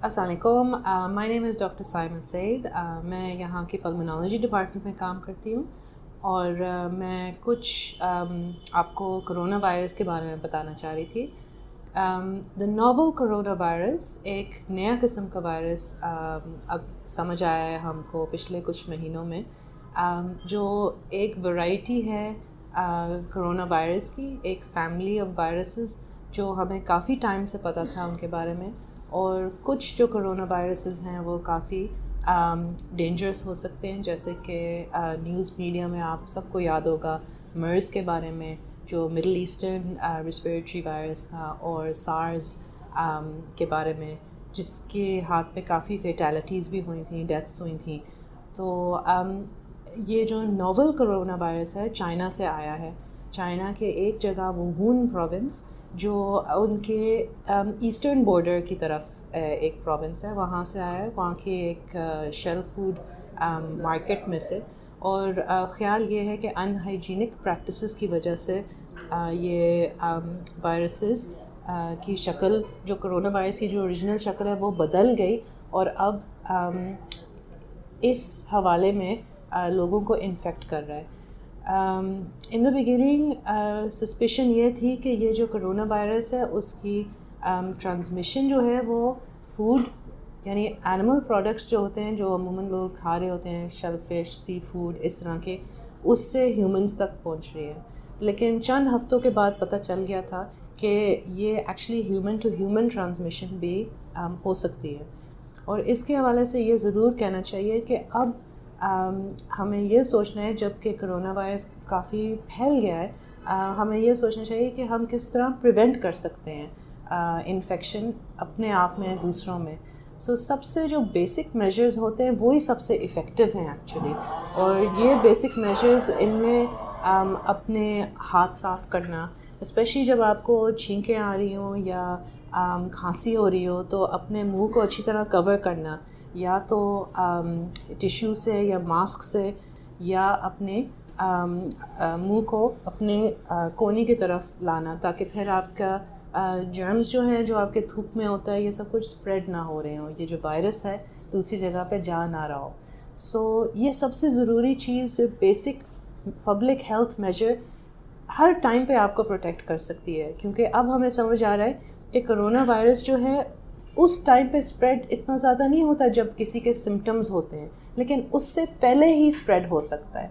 السلام علیکم. مائی نیم is doctor Saima سعید. میں یہاں کے پلمونالوجی ڈپارٹمنٹ میں کام کرتی ہوں اور میں کچھ آپ کو کرونا وائرس کے بارے میں بتانا چاہ رہی تھی. دا ناول کرونا وائرس ایک نیا قسم کا وائرس اب سمجھ آیا ہے ہم کو پچھلے کچھ مہینوں میں، جو ایک ورائٹی ہے کرونا وائرس کی، ایک فیملی آف وائرسز جو ہمیں کافی ٹائم سے پتہ تھا ان کے بارے میں. اور کچھ جو کرونا وائرسز ہیں وہ کافی ڈینجرس ہو سکتے ہیں، جیسے کہ نیوز میڈیا میں آپ سب کو یاد ہوگا مرض کے بارے میں، جو مڈل ایسٹرن ریسپریٹری وائرس تھا، اور سارز کے بارے میں جس کے ہاتھ پہ کافی فیٹیلٹیز بھی ہوئی تھیں، ڈیتھس ہوئی تھیں. تو یہ جو ناول کرونا وائرس ہے چائنا سے آیا ہے. چائنا کے ایک جگہ ووہون پروونس جو ان کے ایسٹرن بارڈر کی طرف ایک پروونس ہے، وہاں سے آیا ہے، وہاں کی ایک شیل فوڈ مارکیٹ میں سے. اور خیال یہ ہے کہ ان ہائیجینک پریکٹسز کی وجہ سے یہ وائرسز کی شکل، جو کرونا وائرس کی جو اوریجنل شکل ہے وہ بدل گئی، اور اب اس حوالے میں لوگوں کو انفیکٹ کر رہا ہے. ان دا بگننگ سسپیشن یہ تھی کہ یہ جو کرونا وائرس ہے اس کی ٹرانسمیشن جو ہے وہ فوڈ، یعنی اینیمل پروڈکٹس جو ہوتے ہیں جو عموماً لوگ کھا رہے ہوتے ہیں، شیل فش، سی فوڈ، اس طرح کے، اس سے ہیومنس تک پہنچ رہی ہے. لیکن چند ہفتوں کے بعد پتہ چل گیا تھا کہ یہ actually human to human transmission بھی ہو سکتی ہے. اور اس کے حوالے سے یہ ضرور کہنا چاہیے کہ اب ہمیں یہ سوچنا ہے، جب کہ کرونا وائرس کافی پھیل گیا ہے، ہمیں یہ سوچنا چاہیے کہ ہم کس طرح پریونٹ کر سکتے ہیں انفیکشن اپنے آپ میں، دوسروں میں. سب سے جو بیسک میجرز ہوتے ہیں وہی سب سے افیکٹو ہیں ایکچولی. اور یہ بیسک میجرز ان میں اپنے ہاتھ صاف کرنا، اسپیشلی جب آپ کو چھینکیں آ رہی ہوں یا کھانسی ہو رہی ہو تو اپنے منہ کو اچھی طرح کور کرنا، یا تو ٹیشو سے یا ماسک سے، یا اپنے منہ کو اپنے کونے کی طرف لانا، تاکہ پھر آپ کا جرمز جو ہیں جو آپ کے تھوک میں ہوتا ہے یہ سب کچھ اسپریڈ نہ ہو رہے ہوں، یہ جو وائرس ہے دوسری جگہ پہ جا نہ رہا ہو. یہ سب سے ضروری چیز، بیسک پبلک ہیلتھ میجر ہر ٹائم پہ آپ کو پروٹیکٹ کر سکتی ہے. کیونکہ اب ہمیں سمجھ آ رہا ہے کہ کرونا وائرس جو ہے اس ٹائم پہ اسپریڈ اتنا زیادہ نہیں ہوتا جب کسی کے سمٹمز ہوتے ہیں، لیکن اس سے پہلے ہی اسپریڈ ہو سکتا ہے.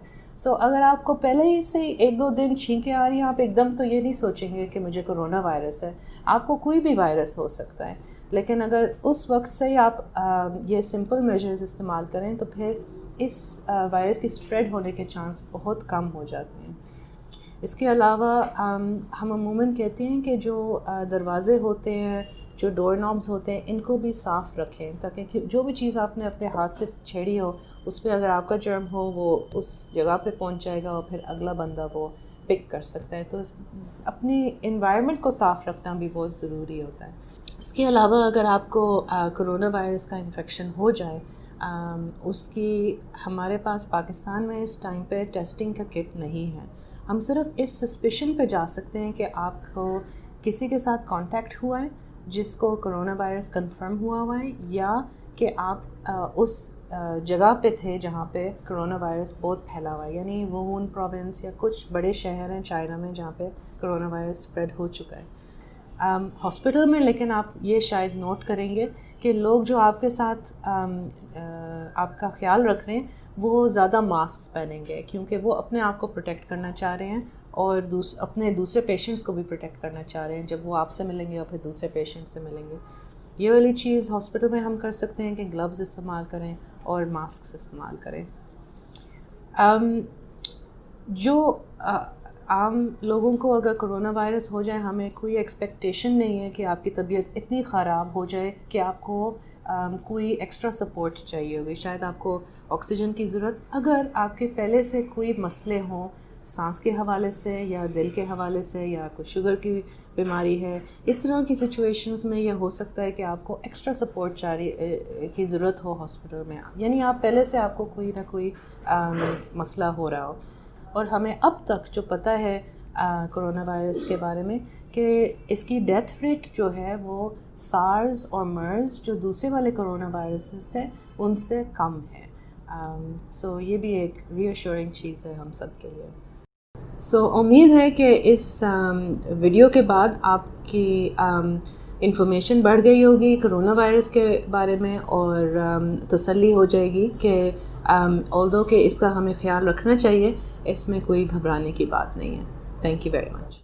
اگر آپ کو پہلے ہی سے 1-2 دن چھینکیں آ رہی ہیں، آپ ایک دم تو یہ نہیں سوچیں گے کہ مجھے کرونا وائرس ہے. آپ کو کوئی بھی وائرس ہو سکتا ہے، لیکن اگر اس وقت سے ہی آپ یہ سمپل میجرز استعمال کریں تو پھر اس وائرس کی اسپریڈ ہونے کے چانس بہت کم ہو جاتے ہیں. اس کے علاوہ ہم عموماً کہتے ہیں کہ جو دروازے ہوتے ہیں، جو ڈور نابز ہوتے ہیں، ان کو بھی صاف رکھیں، تاکہ جو بھی چیز آپ نے اپنے ہاتھ سے چھیڑی ہو اس پہ اگر آپ کا جرم ہو وہ اس جگہ پہ پہنچ جائے گا اور پھر اگلا بندہ وہ پک کر سکتا ہے. تو اپنی انوائرمنٹ کو صاف رکھنا بھی بہت ضروری ہوتا ہے. اس کے علاوہ اگر آپ کو کرونا وائرس کا انفیکشن ہو جائے، اس کی ہمارے پاس پاکستان میں اس ٹائم پہ ٹیسٹنگ کا کٹ نہیں ہے. ہم صرف اس سسپیشن پہ جا سکتے ہیں کہ آپ کو کسی کے ساتھ کانٹیکٹ ہوا ہے جس کو کرونا وائرس کنفرم ہوا ہے، یا کہ آپ اس جگہ پہ تھے جہاں پہ کرونا وائرس بہت پھیلا ہوا ہے، یعنی ووہون پروونس یا کچھ بڑے شہر ہیں چائنا میں جہاں پہ کرونا وائرس اسپریڈ ہو چکا ہے. ہاسپٹل میں لیکن آپ یہ شاید نوٹ کریں گے کہ لوگ جو آپ کے ساتھ آپ کا خیال رکھ رہے ہیں وہ زیادہ ماسک پہنیں گے، کیونکہ وہ اپنے آپ کو پروٹیکٹ کرنا چاہ رہے ہیں اور اپنے دوسرے پیشنٹس کو بھی پروٹیکٹ کرنا چاہ رہے ہیں جب وہ آپ سے ملیں گے اور پھر دوسرے پیشنٹ سے ملیں گے. یہ والی چیز ہاسپٹل میں ہم کر سکتے ہیں کہ گلوز استعمال کریں اور ماسکس استعمال کریں. جو عام لوگوں کو اگر کرونا وائرس ہو جائے، ہمیں کوئی ایکسپیکٹیشن نہیں ہے کہ آپ کی طبیعت اتنی خراب ہو جائے کہ آپ کو کوئی ایکسٹرا سپورٹ چاہیے ہوگی. شاید آپ کو آکسیجن کی ضرورت، اگر آپ کے پہلے سے کوئی مسئلے ہوں سانس کے حوالے سے یا دل کے حوالے سے، یا کوئی شوگر کی بیماری ہے، اس طرح کی سچویشنز میں یہ ہو سکتا ہے کہ آپ کو ایکسٹرا سپورٹ کی ضرورت ہو ہاسپٹل میں، یعنی آپ پہلے سے آپ کو کوئی نہ کوئی مسئلہ ہو رہا ہو. اور ہمیں اب تک جو پتہ ہے کرونا وائرس کے بارے میں کہ اس کی ڈیتھ ریٹ جو ہے وہ سارز اور مرز جو دوسرے والے کرونا وائرسز تھے ان سے کم ہے. سو یہ بھی ایک ری ایشورنگ چیز ہے ہم سب کے لیے. سو امید ہے کہ اس ویڈیو کے بعد آپ کی انفارمیشن بڑھ گئی ہوگی کرونا وائرس کے بارے میں اور تسلی ہو جائے گی کہ although کہ اس کا ہمیں خیال رکھنا چاہیے، اس میں کوئی گھبرانے کی بات نہیں ہے. Thank you very much.